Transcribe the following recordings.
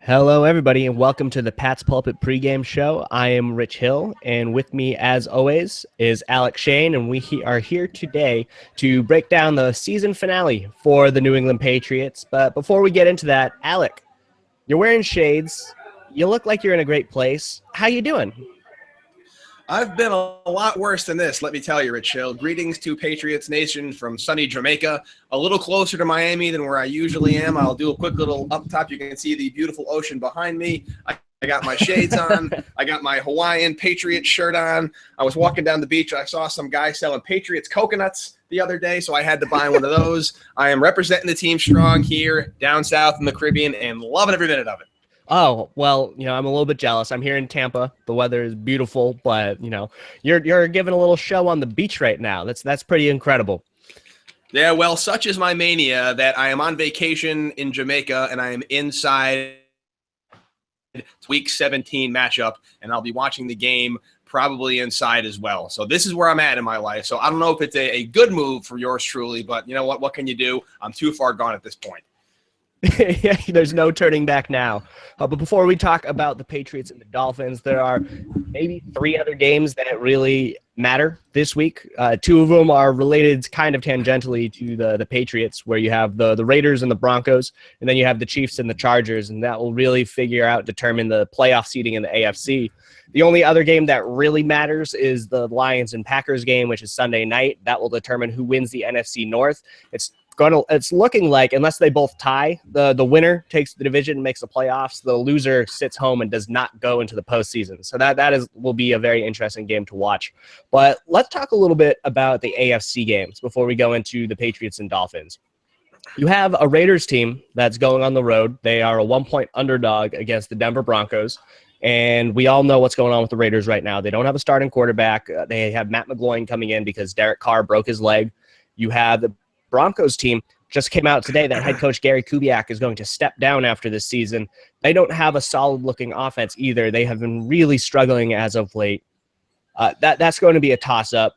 Hello, everybody, and welcome to the Pat's Pulpit Pregame Show. I am Rich Hill, and with me, as always, is Alec Shane, and we are here today to break down the season finale for the New England Patriots. But before we get into that, Alec, you're wearing shades. You look like you're in a great place. How you doing? I've been a lot worse than this, let me tell you, Rich Hill. Greetings to Patriots Nation from sunny Jamaica, a little closer to Miami than where I usually am. I'll do a quick little up top. You can see the beautiful ocean behind me. I got my shades on. I got my Hawaiian Patriots shirt on. I was walking down the beach. I saw some guy selling Patriots coconuts the other day, so I had to buy one of those. I am representing the team strong here down south in the Caribbean and loving every minute of it. Oh, well, I'm a little bit jealous. I'm here in Tampa. The weather is beautiful, but, you're giving a little show on the beach right now. That's pretty incredible. Yeah, well, such is my mania that I am on vacation in Jamaica and I am inside Week 17 matchup, and I'll be watching the game probably inside as well. So this is where I'm at in my life. So I don't know if it's a good move for yours truly, but you know what? What can you do? I'm too far gone at this point. Yeah, there's no turning back now. But before we talk about the Patriots and the Dolphins, there are maybe three other games that really matter this week. Two of them are related kind of tangentially to the Patriots, where you have the Raiders and the Broncos, and then you have the Chiefs and the Chargers, and that will really determine the playoff seeding in the AFC. The only other game that really matters is the Lions and Packers game, which is Sunday night. That will determine who wins the NFC North. It's looking like, unless they both tie, the winner takes the division and makes the playoffs. The loser sits home and does not go into the postseason. So will be a very interesting game to watch. But let's talk a little bit about the AFC games before we go into the Patriots and Dolphins. You have a Raiders team that's going on the road. They are a 1-point underdog against the Denver Broncos. And we all know what's going on with the Raiders right now. They don't have a starting quarterback. They have Matt McGloin coming in because Derek Carr broke his leg. You have the Broncos team just came out today that head coach Gary Kubiak is going to step down after this season. They don't have a solid-looking offense either. They have been really struggling as of late. That's going to be a toss-up.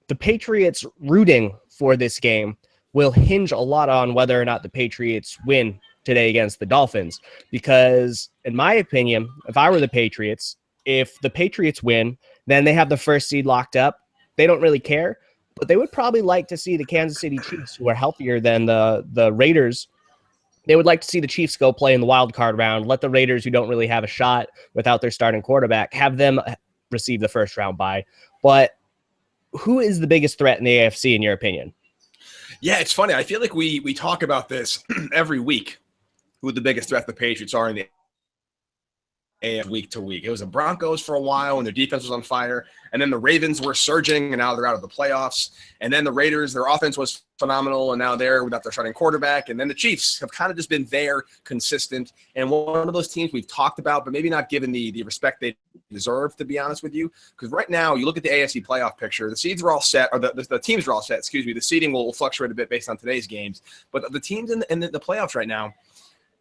The Patriots rooting for this game will hinge a lot on whether or not the Patriots win today against the Dolphins, because in my opinion, if I were the Patriots, if the Patriots win, then they have the first seed locked up. They don't really care. But they would probably like to see the Kansas City Chiefs, who are healthier than the Raiders. They would like to see the Chiefs go play in the wild card round, let the Raiders, who don't really have a shot without their starting quarterback, have them receive the first round bye. But who is the biggest threat in the AFC, in your opinion? Yeah, it's funny. I feel like we talk about this every week, who the biggest threat the Patriots are in the AFC week to week. It was the Broncos for a while and their defense was on fire. And then the Ravens were surging and now they're out of the playoffs. And then the Raiders, their offense was phenomenal and now they're without their starting quarterback. And then the Chiefs have kind of just been there, consistent. And one of those teams we've talked about, but maybe not given the respect they deserve, to be honest with you. Because right now, you look at the AFC playoff picture, the seeds are all set, or the teams are all set, excuse me. The seeding will fluctuate a bit based on today's games. But the teams in the playoffs right now,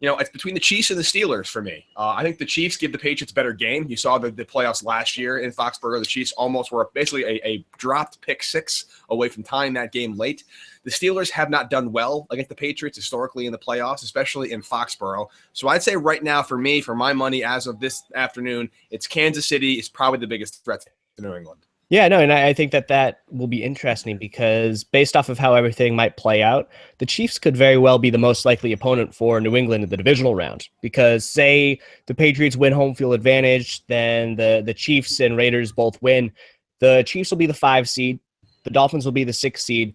it's between the Chiefs and the Steelers for me. I think the Chiefs give the Patriots a better game. You saw the playoffs last year in Foxborough. The Chiefs almost were basically a dropped pick six away from tying that game late. The Steelers have not done well against the Patriots historically in the playoffs, especially in Foxborough. So I'd say right now, for me, for my money as of this afternoon, it's Kansas City is probably the biggest threat to New England. Yeah, no, and I think that will be interesting because based off of how everything might play out, the Chiefs could very well be the most likely opponent for New England in the divisional round. Because say the Patriots win home field advantage, then the Chiefs and Raiders both win. The Chiefs will be the 5 seed. The Dolphins will be the 6 seed.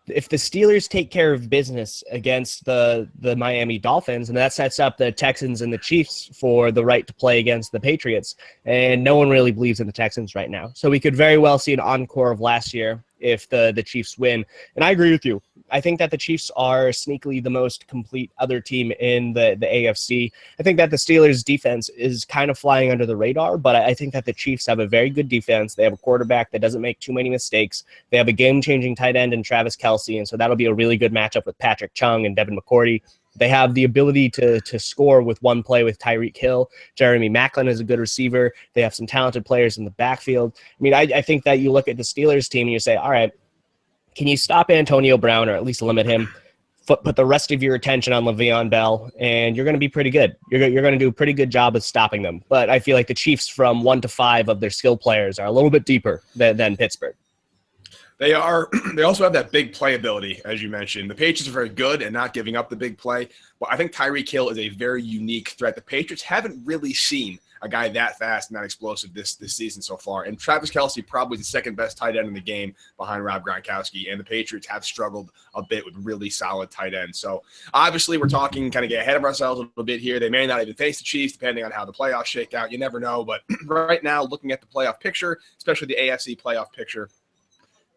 If the Steelers take care of business against the Miami Dolphins, and that sets up the Texans and the Chiefs for the right to play against the Patriots, and no one really believes in the Texans right now. So we could very well see an encore of last year if the Chiefs win. And I agree with you. I think that the Chiefs are sneakily the most complete other team in the AFC. I think that the Steelers' defense is kind of flying under the radar, but I think that the Chiefs have a very good defense. They have a quarterback that doesn't make too many mistakes. They have a game-changing tight end in Travis Kelce, and so that'll be a really good matchup with Patrick Chung and Devin McCourty. They have the ability to score with one play with Tyreek Hill. Jeremy Maclin is a good receiver. They have some talented players in the backfield. I mean, I think that you look at the Steelers team and you say, all right, can you stop Antonio Brown or at least limit him? put the rest of your attention on Le'Veon Bell, and you're going to be pretty good. You're going to do a pretty good job of stopping them. But I feel like the Chiefs, from 1 to 5 of their skill players, are a little bit deeper than Pittsburgh. They are. They also have that big playability, as you mentioned. The Patriots are very good at not giving up the big play. But I think Tyreek Hill is a very unique threat. The Patriots haven't really seen a guy that fast and that explosive this season so far. And Travis Kelce probably the second best tight end in the game behind Rob Gronkowski. And the Patriots have struggled a bit with really solid tight ends. So obviously we're talking kind of get ahead of ourselves a little bit here. They may not even face the Chiefs depending on how the playoffs shake out. You never know. But right now, looking at the playoff picture, especially the AFC playoff picture,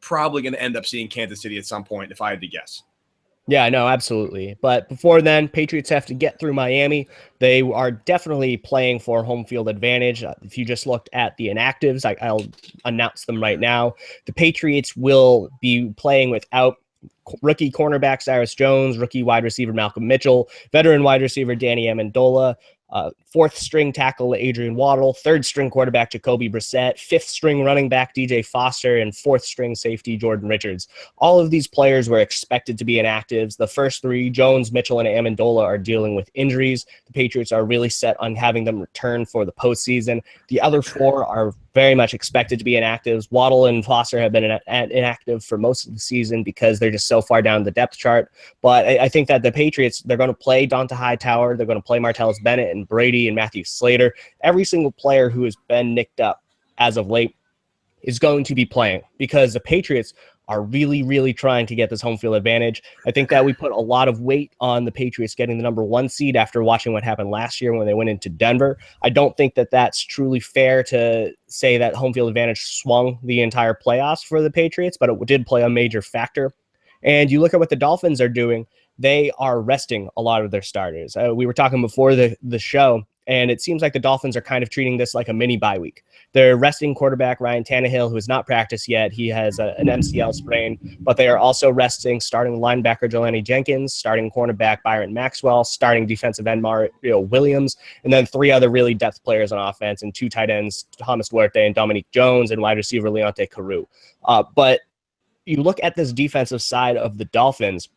probably going to end up seeing Kansas City at some point if I had to guess. Yeah, no, absolutely. But before then, Patriots have to get through Miami. They are definitely playing for home field advantage. If you just looked at the inactives, I'll announce them right now. The Patriots will be playing without rookie cornerback Cyrus Jones, rookie wide receiver Malcolm Mitchell, veteran wide receiver Danny Amendola, fourth string tackle Adrian Waddle, third string quarterback Jacoby Brissett, fifth string running back DJ Foster, and fourth string safety Jordan Richards. All of these players were expected to be inactives. The first three, Jones, Mitchell, and Amendola, are dealing with injuries. The Patriots are really set on having them return for the postseason. The other four are very much expected to be inactives. Waddle and Foster have been inactive for most of the season because they're just so far down the depth chart. But I think that the Patriots, they're going to play Donta Hightower. They're going to play Martellus Bennett and Brady and Matthew Slater. Every single player who has been nicked up as of late is going to be playing because the Patriots are really, really trying to get this home field advantage. I think that we put a lot of weight on the Patriots getting the number 1 seed after watching what happened last year when they went into Denver. I don't think that that's truly fair to say that home field advantage swung the entire playoffs for the Patriots, but it did play a major factor. And you look at what the Dolphins are doing, they are resting a lot of their starters. We were talking before the show, and it seems like the Dolphins are kind of treating this like a mini bye week. They're resting quarterback Ryan Tannehill, who has not practiced yet. He has an MCL sprain, but they are also resting starting linebacker Jelani Jenkins, starting cornerback Byron Maxwell, starting defensive end Mario Williams, and then 3 other really depth players on offense and 2 tight ends, Thomas Duarte and Dominique Jones, and wide receiver Leonte Carew. But you look at this defensive side of the Dolphins,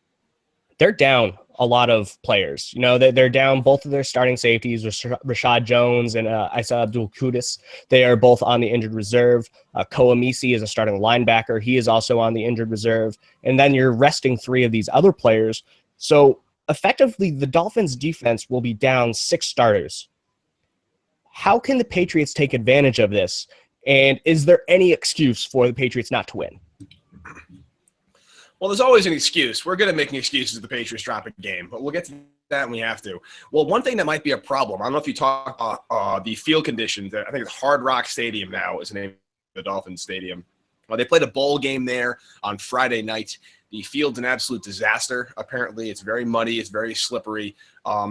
they're down a lot of players. You know, they're down both of their starting safeties, Rashad Jones and Isa Abdul-Qudus. They are both on the injured reserve. Koa Misi is a starting linebacker. He is also on the injured reserve. And then you're resting 3 of these other players. So effectively, the Dolphins defense will be down 6 starters. How can the Patriots take advantage of this? And is there any excuse for the Patriots not to win? Well, there's always an excuse. We're good at making excuses if the Patriots drop a game, but we'll get to that when we have to. Well, one thing that might be a problem, I don't know if you talk about the field conditions. I think it's Hard Rock Stadium now is the name of the Dolphins Stadium. They played a bowl game there on Friday night. The field's an absolute disaster. Apparently, it's very muddy. It's very slippery.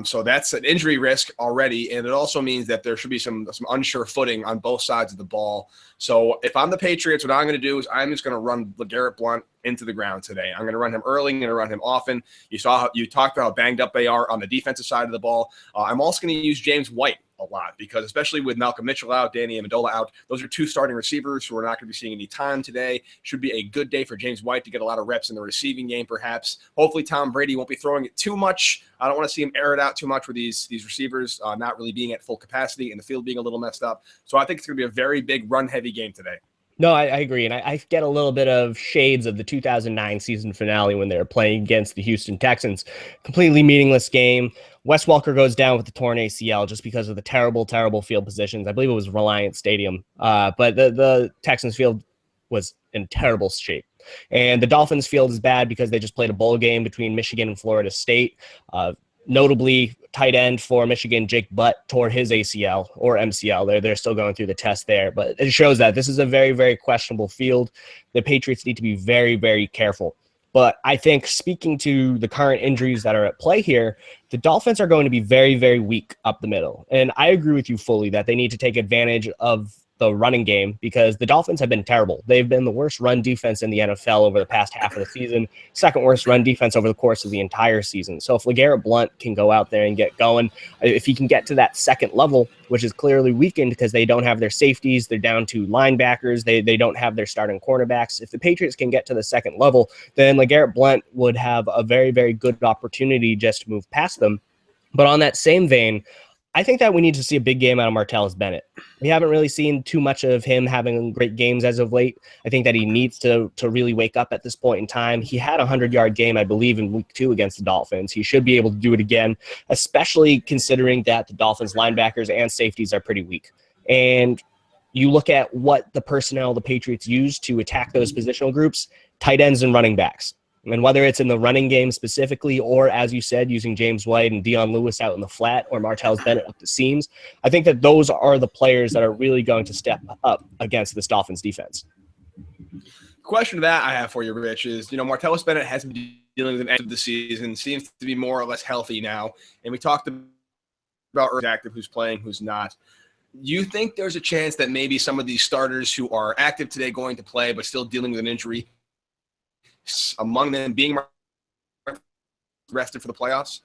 So that's an injury risk already. And it also means that there should be some unsure footing on both sides of the ball. So if I'm the Patriots, what I'm going to do is I'm just going to run LeGarrette Blount into the ground today. I'm going to run him early. I'm going to run him often. You talked about how banged up they are on the defensive side of the ball. I'm also going to use James White a lot because especially with Malcolm Mitchell out, Danny Amendola out, those are 2 starting receivers who are not going to be seeing any time today. Should be a good day for James White to get a lot of reps in the receiving game perhaps. Hopefully Tom Brady won't be throwing it too much. I don't want to see him air it out too much with these receivers not really being at full capacity and the field being a little messed up. So I think it's going to be a very big run-heavy game today. No, I agree. And I get a little bit of shades of the 2009 season finale when they were playing against the Houston Texans. Completely meaningless game. Wes Welker goes down with the torn ACL just because of the terrible, terrible field positions. I believe it was Reliant Stadium. But the Texans field was in terrible shape. And the Dolphins field is bad because they just played a bowl game between Michigan and Florida State. Notably, tight end for Michigan, Jake Butt, tore his ACL or MCL. They're still going through the test there, but it shows that this is a very, very questionable field. The Patriots need to be very, very careful. But I think speaking to the current injuries that are at play here, the Dolphins are going to be very, very weak up the middle. And I agree with you fully that they need to take advantage of the running game, because the Dolphins have been terrible. They've been the worst run defense in the NFL over the past half of the season, second worst run defense over the course of the entire season. So if LeGarrette Blount can go out there and get going, if he can get to that second level, which is clearly weakened because they don't have their safeties, they're down to linebackers, they don't have their starting cornerbacks. If the Patriots can get to the second level, then LeGarrette Blount would have a very, very good opportunity just to move past them. But on that same vein, I think that we need to see a big game out of Martellus Bennett. We haven't really seen too much of him having great games as of late. I think that he needs to really wake up at this point in time. He had a 100-yard game, I believe, in week 2 against the Dolphins. He should be able to do it again, especially considering that the Dolphins linebackers and safeties are pretty weak. And you look at what the personnel the Patriots use to attack those positional groups, tight ends and running backs. And whether it's in the running game specifically, or as you said, using James White and Dion Lewis out in the flat, or Martellus Bennett up the seams, I think that those are the players that are really going to step up against this Dolphins defense. Question to that I have for you, Rich, is, Martellus Bennett has been dealing with the end of the season, seems to be more or less healthy now. And we talked about who's active, who's playing, who's not. You think there's a chance that maybe some of these starters who are active today going to play but still dealing with an injury, among them being rested for the playoffs?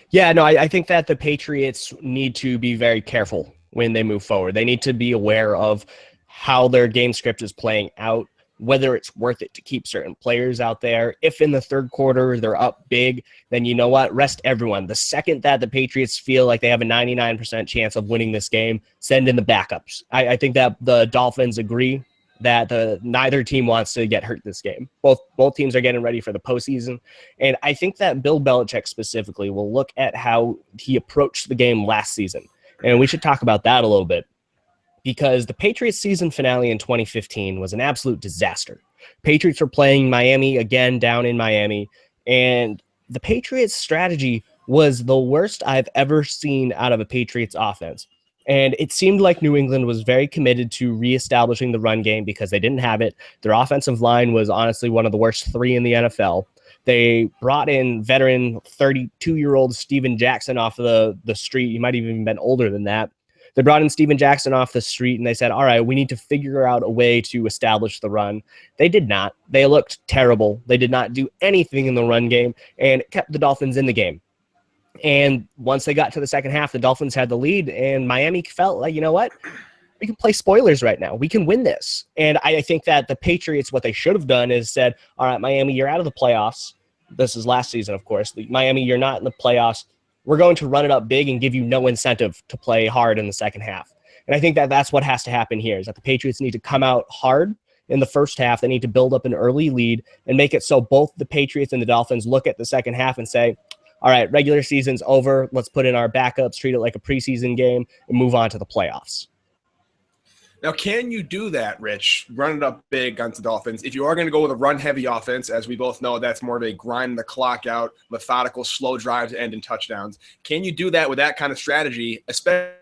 Yeah, no, I think that the Patriots need to be very careful when they move forward. They need to be aware of how their game script is playing out, whether it's worth it to keep certain players out there. If in the third quarter they're up big, then you know what? Rest everyone. The second that the Patriots feel like they have a 99% chance of winning this game, send in the backups. I think that the Dolphins agree that neither team wants to get hurt this game. Both teams are getting ready for the postseason. And I think that Bill Belichick specifically will look at how he approached the game last season. And we should talk about that a little bit, because the Patriots season finale in 2015 was an absolute disaster. Patriots were playing Miami again down in Miami, and the Patriots strategy was the worst I've ever seen out of a Patriots offense. And it seemed like New England was very committed to reestablishing the run game because they didn't have it. Their offensive line was honestly one of the worst 3 in the NFL. They brought in veteran 32-year-old Steven Jackson off the street. He might have even been older than that. They brought in Steven Jackson off the street, and they said, all right, we need to figure out a way to establish the run. They did not. They looked terrible. They did not do anything in the run game, and it kept the Dolphins in the game. And once they got to the second half, the Dolphins had the lead, and Miami felt like, you know what? We can play spoilers right now. We can win this. And I think that the Patriots, what they should have done is said, all right, Miami, you're out of the playoffs. This is last season, of course. Miami, you're not in the playoffs. We're going to run it up big and give you no incentive to play hard in the second half. And I think that that's what has to happen here, is that the Patriots need to come out hard in the first half. They need to build up an early lead and make it so both the Patriots and the Dolphins look at the second half and say, all right, regular season's over. Let's put in our backups, treat it like a preseason game, and move on to the playoffs. Now, can you do that, Rich, run it up big against the Dolphins? If you are going to go with a run-heavy offense, as we both know, that's more of a grind the clock out, methodical, slow drives to end in touchdowns. Can you do that with that kind of strategy, especially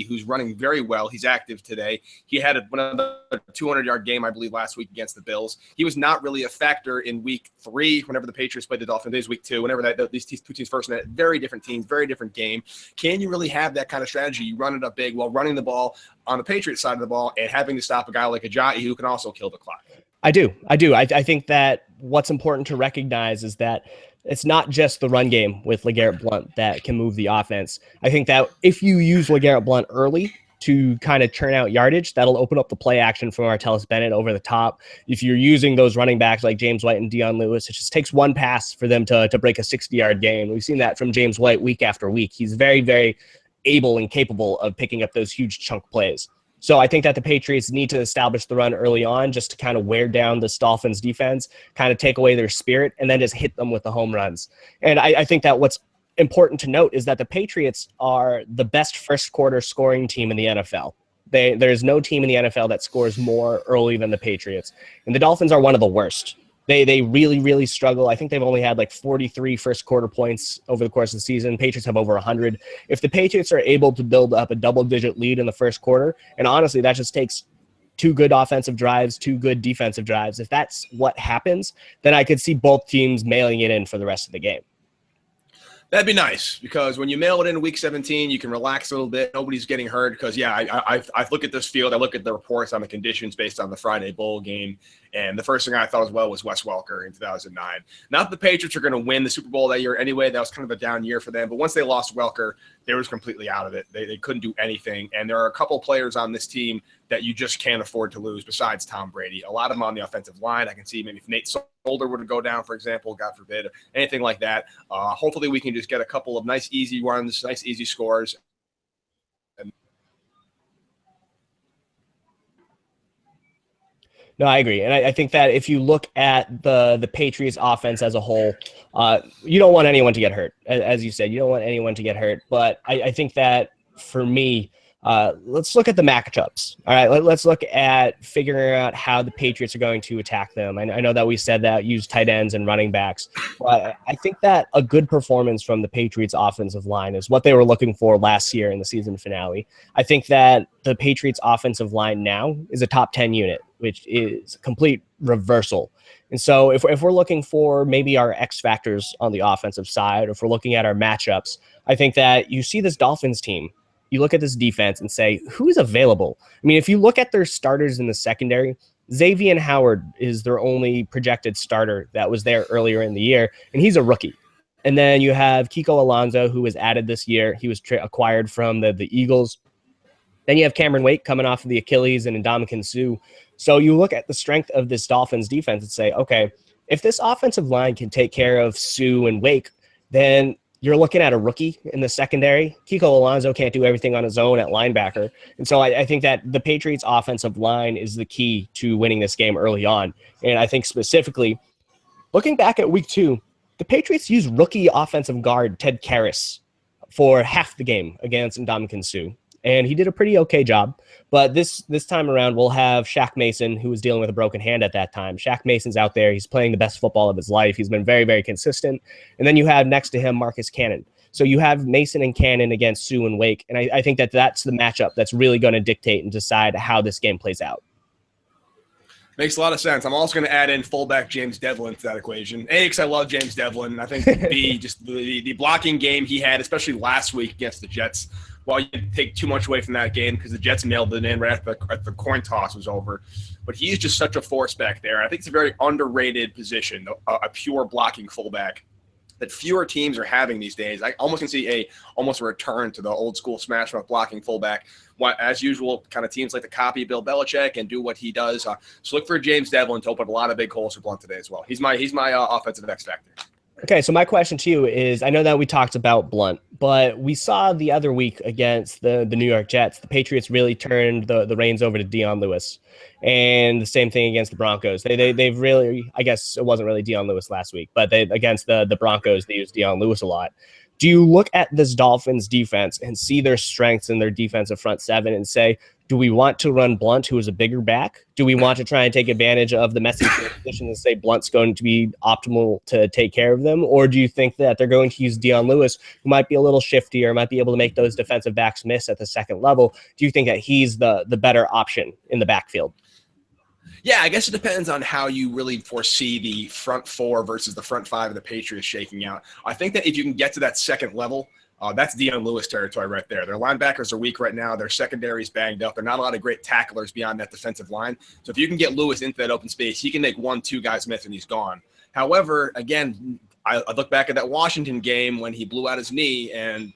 who's running very well? He's active today. He had one of the 200-yard game, I believe, last week against the Bills. He was not really a factor in week 3 whenever the Patriots played the Dolphins. It was week 2, whenever these two teams first met. Very different teams, very different game. Can you really have that kind of strategy? You run it up big while running the ball on the Patriots side of the ball and having to stop a guy like Ajayi who can also kill the clock. I do. I think that what's important to recognize is that it's not just the run game with LeGarrette Blount that can move the offense. I think that if you use LeGarrette Blount early to kind of churn out yardage, that'll open up the play action for Martellus Bennett over the top. If you're using those running backs like James White and Dion Lewis, it just takes one pass for them to break a 60-yard game. We've seen that from James White week after week. He's very, very able and capable of picking up those huge chunk plays. So I think that the Patriots need to establish the run early on just to kind of wear down the Dolphins defense, kind of take away their spirit, and then just hit them with the home runs. And I think that what's important to note is that the Patriots are the best first quarter scoring team in the NFL. There's no team in the NFL that scores more early than the Patriots. And the Dolphins are one of the worst. They really, really struggle. I think they've only had like 43 first quarter points over the course of the season. Patriots have over 100. If the Patriots are able to build up a double-digit lead in the first quarter, and honestly, that just takes 2 good offensive drives, 2 good defensive drives. If that's what happens, then I could see both teams mailing it in for the rest of the game. That'd be nice, because when you mail it in week 17, you can relax a little bit. Nobody's getting hurt because, yeah, I look at this field. I look at the reports on the conditions based on the Friday bowl game, and the first thing I thought as well was Wes Welker in 2009. Not that the Patriots are going to win the Super Bowl that year anyway. That was kind of a down year for them. But once they lost Welker, they were completely out of it. They couldn't do anything. And there are a couple players on this team that you just can't afford to lose besides Tom Brady. A lot of them on the offensive line. I can see maybe if Nate Solder were to go down, for example, God forbid, anything like that. Hopefully we can just get a couple of nice, easy runs, nice, easy scores. No, I agree. And I think that if you look at the Patriots offense as a whole, you don't want anyone to get hurt. As you said, you don't want anyone to get hurt. But I think that for me, let's look at the matchups. All right, let's look at figuring out how the Patriots are going to attack them. I know that we said that use tight ends and running backs, but I think that a good performance from the Patriots offensive line is what they were looking for last year in the season finale. I think that the Patriots offensive line now is a top 10 unit, which is a complete reversal. And so if we're looking for maybe our X factors on the offensive side, or if we're looking at our matchups, I think that you see this Dolphins team, you look at this defense and say, who is available? I mean, if you look at their starters in the secondary, Xavier Howard is their only projected starter that was there earlier in the year, and he's a rookie. And then you have Kiko Alonso, who was added this year. He was acquired from the Eagles. Then you have Cameron Wake coming off of the Achilles and Ndamukong Suh. So you look at the strength of this Dolphins defense and say, okay, if this offensive line can take care of Suh and Wake, then you're looking at a rookie in the secondary. Kiko Alonso can't do everything on his own at linebacker. And so I think that the Patriots offensive line is the key to winning this game early on. And I think specifically, looking back at week 2, the Patriots used rookie offensive guard Ted Karras for half the game against Ndamukong Suh. And he did a pretty okay job. But this time around, we'll have Shaq Mason, who was dealing with a broken hand at that time. Shaq Mason's out there. He's playing the best football of his life. He's been very, very consistent. And then you have next to him Marcus Cannon. So you have Mason and Cannon against Suh and Wake. And I think that that's the matchup that's really going to dictate and decide how this game plays out. Makes a lot of sense. I'm also going to add in fullback James Devlin to that equation. A, because I love James Devlin. I think B, just the blocking game he had, especially last week against the Jets. Well, you take too much away from that game because the Jets mailed it in right after the coin toss was over. But he's just such a force back there. I think it's a very underrated position, a pure blocking fullback that fewer teams are having these days. I almost can see almost a return to the old school smash mouth blocking fullback. As usual, kind of teams like to copy Bill Belichick and do what he does. So look for James Devlin to open up a lot of big holes for Blunt today as well. He's my offensive X factor. Okay, so my question to you is, I know that we talked about Blunt, but we saw the other week against the New York Jets, the Patriots really turned the reins over to Dion Lewis, and the same thing against the Broncos. They've really, I guess it wasn't really Dion Lewis last week, but against the Broncos, they used Dion Lewis a lot. Do you look at this Dolphins defense and see their strengths in their defensive front seven and say, do we want to run Blunt, who is a bigger back? Do we want to try and take advantage of the messy position and say Blunt's going to be optimal to take care of them? Or do you think that they're going to use Dion Lewis, who might be a little shiftier, might be able to make those defensive backs miss at the second level? Do you think that he's the better option in the backfield? Yeah, I guess it depends on how you really foresee the front four versus the front five of the Patriots shaking out. I think that if you can get to that second level, that's Dion Lewis territory right there. Their linebackers are weak right now. Their secondary is banged up. There are not a lot of great tacklers beyond that defensive line. So if you can get Lewis into that open space, he can make 1-2 guys miss and he's gone. However, again, I look back at that Washington game when he blew out his knee and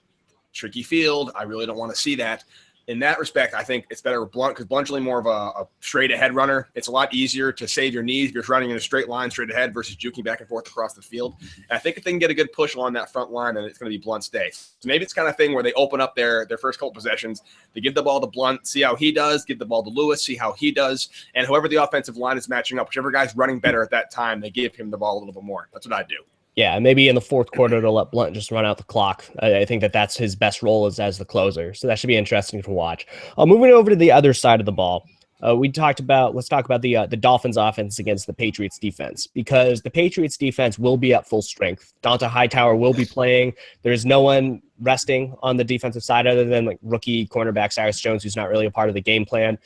tricky field. I really don't want to see that. In that respect, I think it's better with Blunt because Blunt's really more of a straight-ahead runner. It's a lot easier to save your knees if you're running in a straight line straight ahead versus juking back and forth across the field. And I think if they can get a good push along that front line, then it's going to be Blunt's day. So maybe it's kind of thing where they open up their first couple possessions. They give the ball to Blunt, see how he does, give the ball to Lewis, see how he does, and whoever the offensive line is matching up, whichever guy's running better at that time, they give him the ball a little bit more. That's what I do. Yeah, maybe in the fourth quarter to let Blunt just run out the clock. I think that's his best role as the closer. So that should be interesting to watch. Moving over to the other side of the ball, let's talk about the Dolphins offense against the Patriots defense, because the Patriots defense will be at full strength. Donta Hightower will be playing. There's no one resting on the defensive side other than like rookie cornerback Cyrus Jones, who's not really a part of the game plan.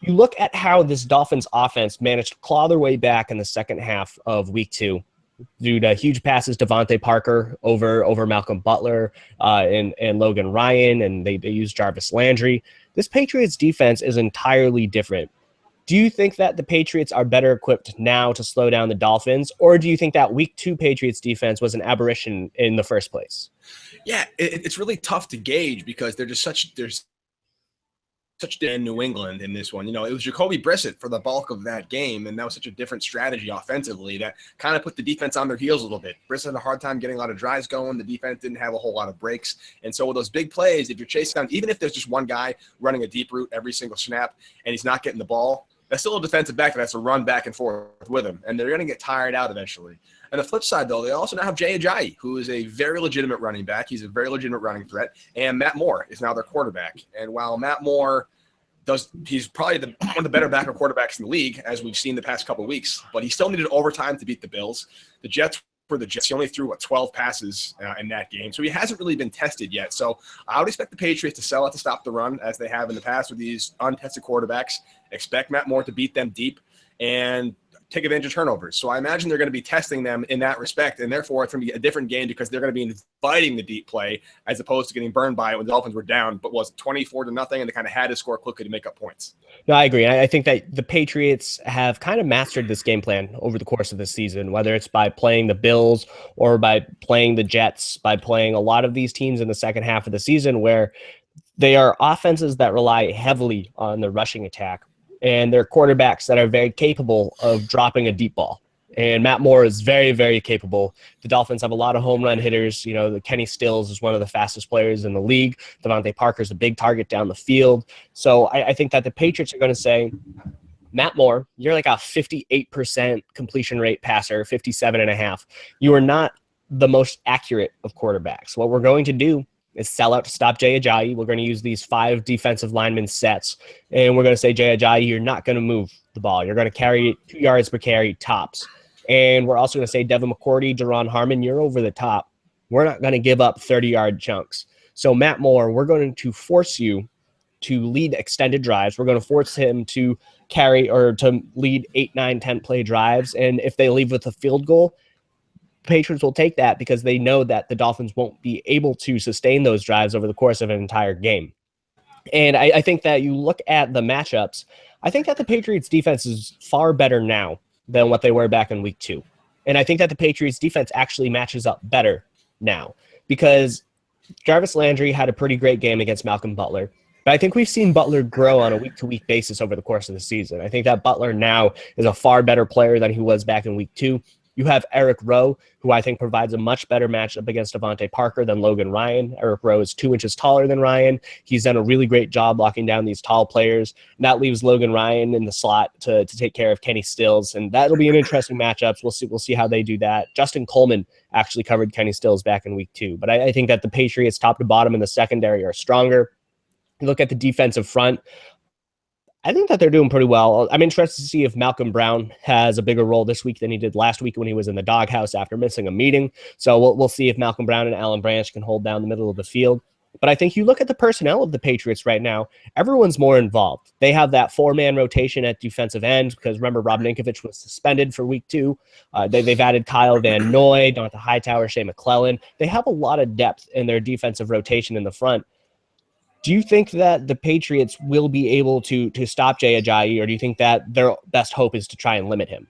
You look at how this Dolphins offense managed to claw their way back in the second half of week 2. due to huge passes to Devontae Parker over Malcolm Butler and Logan Ryan, and they use Jarvis Landry. This Patriots defense is entirely different. Do you think that the Patriots are better equipped now to slow down the Dolphins, or do you think that Week 2 Patriots defense was an aberration in the first place? Yeah, it's really tough to gauge because there's such in New England in this one. You know, it was Jacoby Brissett for the bulk of that game, and that was such a different strategy offensively that kind of put the defense on their heels a little bit. Brissett had a hard time getting a lot of drives going. The defense didn't have a whole lot of breaks. And so with those big plays, if you're chasing down, even if there's just one guy running a deep route every single snap and he's not getting the ball, that's still a defensive back that has to run back and forth with him, and they're going to get tired out eventually. On the flip side, though, they also now have Jay Ajayi, who is a very legitimate running back. He's a very legitimate running threat, and Matt Moore is now their quarterback. And while Matt Moore he's probably one of the better backup quarterbacks in the league, as we've seen the past couple of weeks, but he still needed overtime to beat the Bills. The Jets were the Jets. He only threw, 12 passes in that game, so he hasn't really been tested yet. So I would expect the Patriots to sell out to stop the run, as they have in the past with these untested quarterbacks. Expect Matt Moore to beat them deep and take advantage of turnovers. So I imagine they're going to be testing them in that respect, and therefore it's going to be a different game because they're going to be inviting the deep play as opposed to getting burned by it when the Dolphins were down, but was 24-0, and they kind of had to score quickly to make up points. No, I agree. I think that the Patriots have kind of mastered this game plan over the course of the season, whether it's by playing the Bills or by playing the Jets, by playing a lot of these teams in the second half of the season where they are offenses that rely heavily on the rushing attack, and they're quarterbacks that are very capable of dropping a deep ball. And Matt Moore is very, very capable. The Dolphins have a lot of home run hitters. You know, the Kenny Stills is one of the fastest players in the league. Devontae Parker's a big target down the field. So I think that the Patriots are going to say, Matt Moore, you're like a 58% completion rate passer, 57.5. You are not the most accurate of quarterbacks. What we're going to do is sell out to stop Jay Ajayi. We're going to use these 5 defensive lineman sets, and we're going to say, Jay Ajayi, you're not going to move the ball. You're going to carry it 2 yards per carry tops. And we're also going to say, Devin McCourty, Daron Harmon, you're over the top. We're not going to give up 30-yard chunks. So Matt Moore, we're going to force you to lead extended drives. We're going to force him to carry or to lead 8, 9, 10 play drives. And if they leave with a field goal, Patriots will take that because they know that the Dolphins won't be able to sustain those drives over the course of an entire game. And I think that you look at the matchups, I think that the Patriots defense is far better now than what they were back in week 2. And I think that the Patriots defense actually matches up better now because Jarvis Landry had a pretty great game against Malcolm Butler. But I think we've seen Butler grow on a week-to-week basis over the course of the season. I think that Butler now is a far better player than he was back in week 2. You have Eric Rowe, who I think provides a much better matchup against Devontae Parker than Logan Ryan. Eric Rowe is 2 inches taller than Ryan. He's done a really great job locking down these tall players. And that leaves Logan Ryan in the slot to take care of Kenny Stills. And that'll be an interesting matchup. We'll see how they do that. Justin Coleman actually covered Kenny Stills back in week 2. But I think that the Patriots top to bottom in the secondary are stronger. You look at the defensive front, I think that they're doing pretty well. I'm interested to see if Malcolm Brown has a bigger role this week than he did last week when he was in the doghouse after missing a meeting. So we'll see if Malcolm Brown and Alan Branch can hold down the middle of the field. But I think you look at the personnel of the Patriots right now, everyone's more involved. They have that 4-man rotation at defensive end because remember, Rob Ninkovich was suspended for week 2. They've added Kyle Van Noy, Donta Hightower, Shea McClellan. They have a lot of depth in their defensive rotation in the front. Do you think that the Patriots will be able to stop Jay Ajayi, or do you think that their best hope is to try and limit him?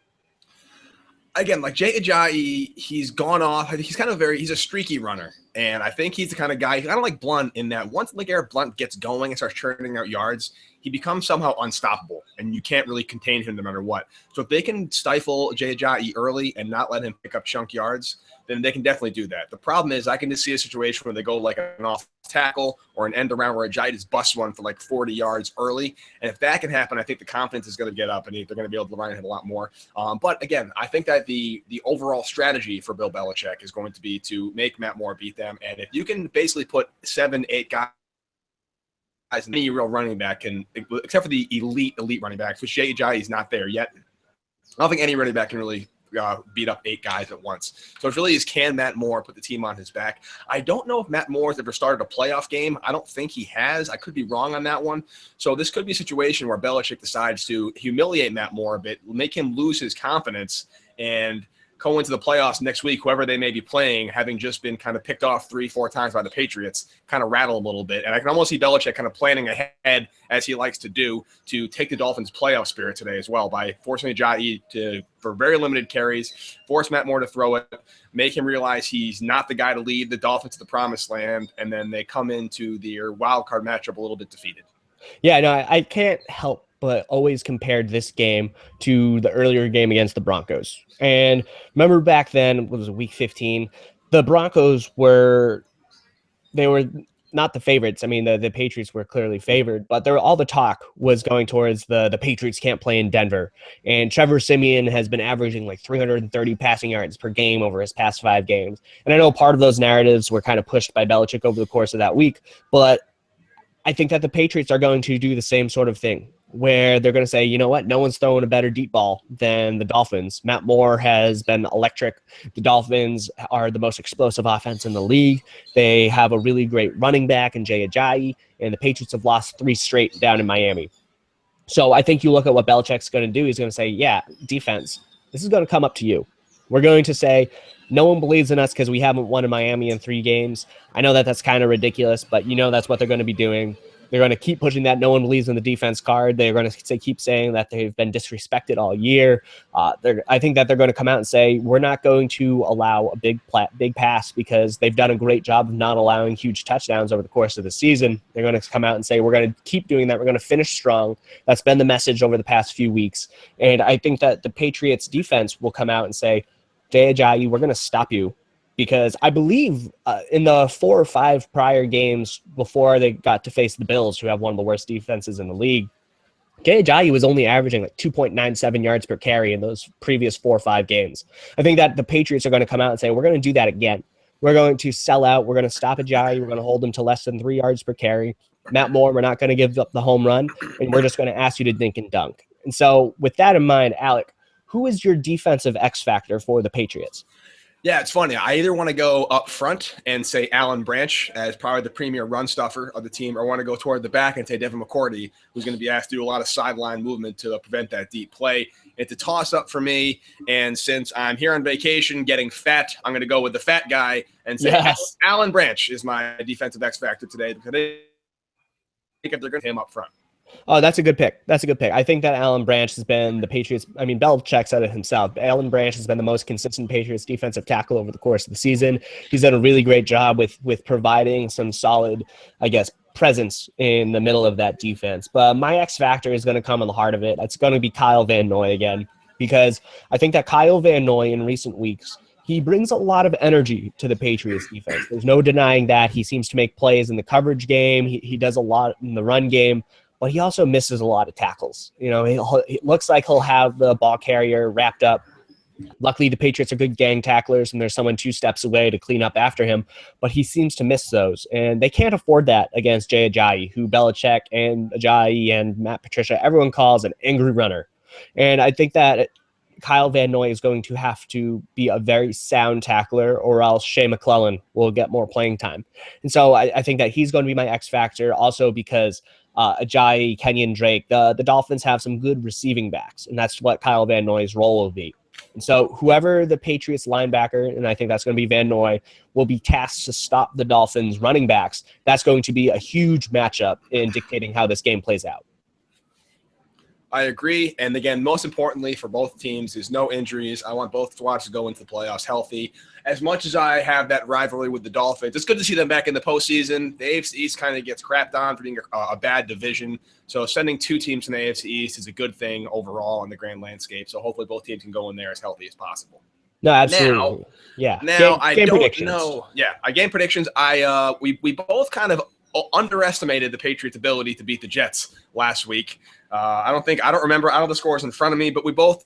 Again, like Jay Ajayi, he's gone off. He's a streaky runner. And I think he's the kind of guy, kind of like Blunt, in that once LeGarrette Blunt gets going and starts churning out yards, he becomes somehow unstoppable, and you can't really contain him no matter what. So if they can stifle Jay Ajayi early and not let him pick up chunk yards, then they can definitely do that. The problem is I can just see a situation where they go like an off tackle or an end around where Ajayi just busts one for like 40 yards early. And if that can happen, I think the confidence is going to get up and they're going to be able to run him a lot more. But again, I think that the overall strategy for Bill Belichick is going to be to make Matt Moore beat them. And if you can basically put 7, 8 guys, any real running back can, except for the elite running backs, which Jay Ajayi is not there yet. I don't think any running back can really beat up 8 guys at once. So it really is, can Matt Moore put the team on his back? I don't know if Matt Moore has ever started a playoff game. I don't think he has. I could be wrong on that one. So this could be a situation where Belichick decides to humiliate Matt Moore a bit, make him lose his confidence, and go into the playoffs next week, whoever they may be playing, having just been kind of picked off 3-4 times by the Patriots, kind of rattle a little bit. And I can almost see Belichick kind of planning ahead, as he likes to do, to take the Dolphins' playoff spirit today as well by forcing Ajayi for very limited carries, force Matt Moore to throw it, make him realize he's not the guy to lead the Dolphins to the promised land, and then they come into their wild card matchup a little bit defeated. Yeah, no, I can't help but always compared this game to the earlier game against the Broncos. And remember back then, what was it, week 15? The Broncos were not the favorites. I mean, the Patriots were clearly favored, but all the talk was going towards the Patriots can't play in Denver. And Trevor Siemian has been averaging like 330 passing yards per game over his past 5 games. And I know part of those narratives were kind of pushed by Belichick over the course of that week, but I think that the Patriots are going to do the same sort of thing where they're going to say, you know what, no one's throwing a better deep ball than the Dolphins. Matt Moore has been electric. The Dolphins are the most explosive offense in the league. They have a really great running back in Jay Ajayi, and the Patriots have lost 3 straight down in Miami. So I think you look at what Belichick's going to do. He's going to say, yeah, defense, this is going to come up to you. We're going to say, no one believes in us because we haven't won in Miami in 3 games. I know that that's kind of ridiculous, but that's what they're going to be doing. They're going to keep pushing that no one believes in the defense card. They're going to keep saying that they've been disrespected all year. I think that they're going to come out and say, we're not going to allow a big pass because they've done a great job of not allowing huge touchdowns over the course of the season. They're going to come out and say, we're going to keep doing that. We're going to finish strong. That's been the message over the past few weeks. And I think that the Patriots defense will come out and say, Jay Ajayi, we're going to stop you. Because I believe in the 4 or 5 prior games before they got to face the Bills, who have one of the worst defenses in the league, Jay Ajayi was only averaging like 2.97 yards per carry in those previous 4 or 5 games. I think that the Patriots are going to come out and say, we're going to do that again. We're going to sell out. We're going to stop Ajayi. We're going to hold him to less than 3 yards per carry. Matt Moore, we're not going to give up the home run, and we're just going to ask you to dink and dunk. And so with that in mind, Alec, who is your defensive X factor for the Patriots? Yeah, it's funny. I either want to go up front and say Alan Branch as probably the premier run stuffer of the team, or want to go toward the back and say Devin McCourty, who's going to be asked to do a lot of sideline movement to prevent that deep play. It's a toss-up for me, and since I'm here on vacation getting fat, I'm going to go with the fat guy and say Alan Branch is my defensive X factor today because they think they're going to him up front. Oh, that's a good pick. That's a good pick. I think that Alan Branch has been the Patriots. I mean, Belichick said it himself. Alan Branch has been the most consistent Patriots defensive tackle over the course of the season. He's done a really great job with providing some solid, I guess, presence in the middle of that defense. But my X factor is going to come in the heart of it. It's going to be Kyle Van Noy again, because I think that Kyle Van Noy in recent weeks, he brings a lot of energy to the Patriots defense. There's no denying that. He seems to make plays in the coverage game. He does a lot in the run game. But he also misses a lot of tackles. It looks like he'll have the ball carrier wrapped up. Luckily, the Patriots are good gang tacklers, and there's someone 2 steps away to clean up after him. But he seems to miss those, and they can't afford that against Jay Ajayi, who Belichick and Ajayi and Matt Patricia, everyone calls an angry runner. And I think that Kyle Van Noy is going to have to be a very sound tackler, or else Shea McClellan will get more playing time. And so I think that he's going to be my X factor, also because Ajayi, Kenyon Drake, the Dolphins have some good receiving backs, and that's what Kyle Van Noy's role will be. And so whoever the Patriots linebacker, and I think that's going to be Van Noy, will be tasked to stop the Dolphins running backs. That's going to be a huge matchup in dictating how this game plays out. I agree. And again, most importantly for both teams is no injuries. I want both squads to go into the playoffs healthy. As much as I have that rivalry with the Dolphins, it's good to see them back in the postseason. The AFC East kind of gets crapped on for being a bad division. So sending 2 teams in the AFC East is a good thing overall in the grand landscape. So hopefully both teams can go in there as healthy as possible. No, absolutely. Now I game don't predictions. know. Yeah, game predictions. We both kind of underestimated the Patriots' ability to beat the Jets last week. I don't remember. I don't have the scores in front of me, but we both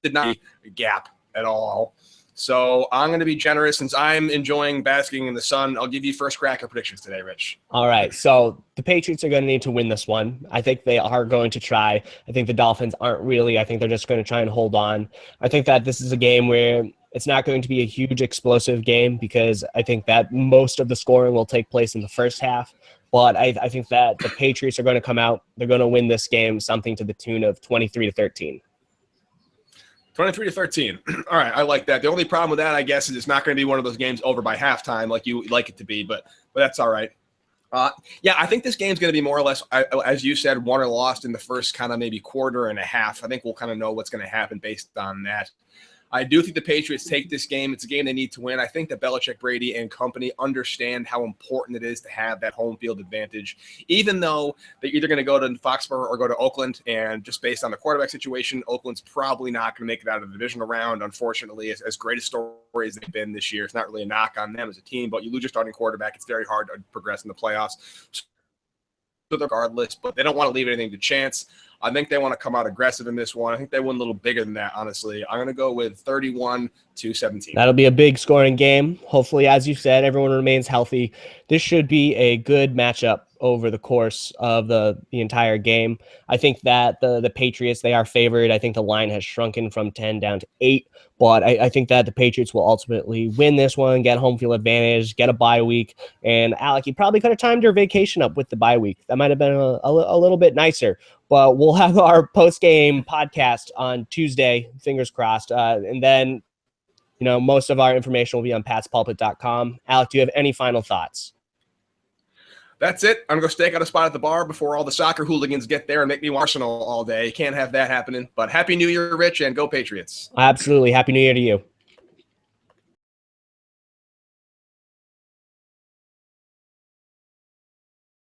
did not gap at all. So I'm going to be generous since I'm enjoying basking in the sun. I'll give you first crack at predictions today, Rich. All right. So the Patriots are going to need to win this one. I think they are going to try. I think the Dolphins aren't really. I think they're just going to try and hold on. I think that this is a game where it's not going to be a huge explosive game, because I think that most of the scoring will take place in the first half. But I think that the Patriots are going to come out. They're going to win this game something to the tune of 23-13. 23-13. All right, I like that. The only problem with that, I guess, is it's not going to be one of those games over by halftime like you like it to be, but that's all right. Yeah, I think this game's going to be more or less, as you said, won or lost in the first kind of maybe quarter and a half. I think we'll kind of know what's going to happen based on that. I do think the Patriots take this game. It's a game they need to win. I think that Belichick, Brady, and company understand how important it is to have that home field advantage, even though they're either going to go to Foxborough or go to Oakland. And just based on the quarterback situation, Oakland's probably not going to make it out of the divisional round, unfortunately. As great a story as they've been this year, it's not really a knock on them as a team, but you lose your starting quarterback, it's very hard to progress in the playoffs. So regardless, but they don't want to leave anything to chance. I think they want to come out aggressive in this one. I think they win a little bigger than that, honestly. I'm going to go with 31-17. That'll be a big scoring game. Hopefully, as you said, everyone remains healthy. This should be a good matchup over the course of the entire game. I think that the Patriots, they are favored. I think the line has shrunken from 10 down to 8. But I think that the Patriots will ultimately win this one, get home field advantage, get a bye week. And Alec, you probably could have timed your vacation up with the bye week. That might have been a little bit nicer. But we'll have our post-game podcast on Tuesday, fingers crossed. And then, most of our information will be on patspulpit.com. Alec, do you have any final thoughts? That's it. I'm going to go stake out a spot at the bar before all the soccer hooligans get there and make me watch Arsenal all day. Can't have that happening. But Happy New Year, Rich, and go Patriots. Absolutely. Happy New Year to you.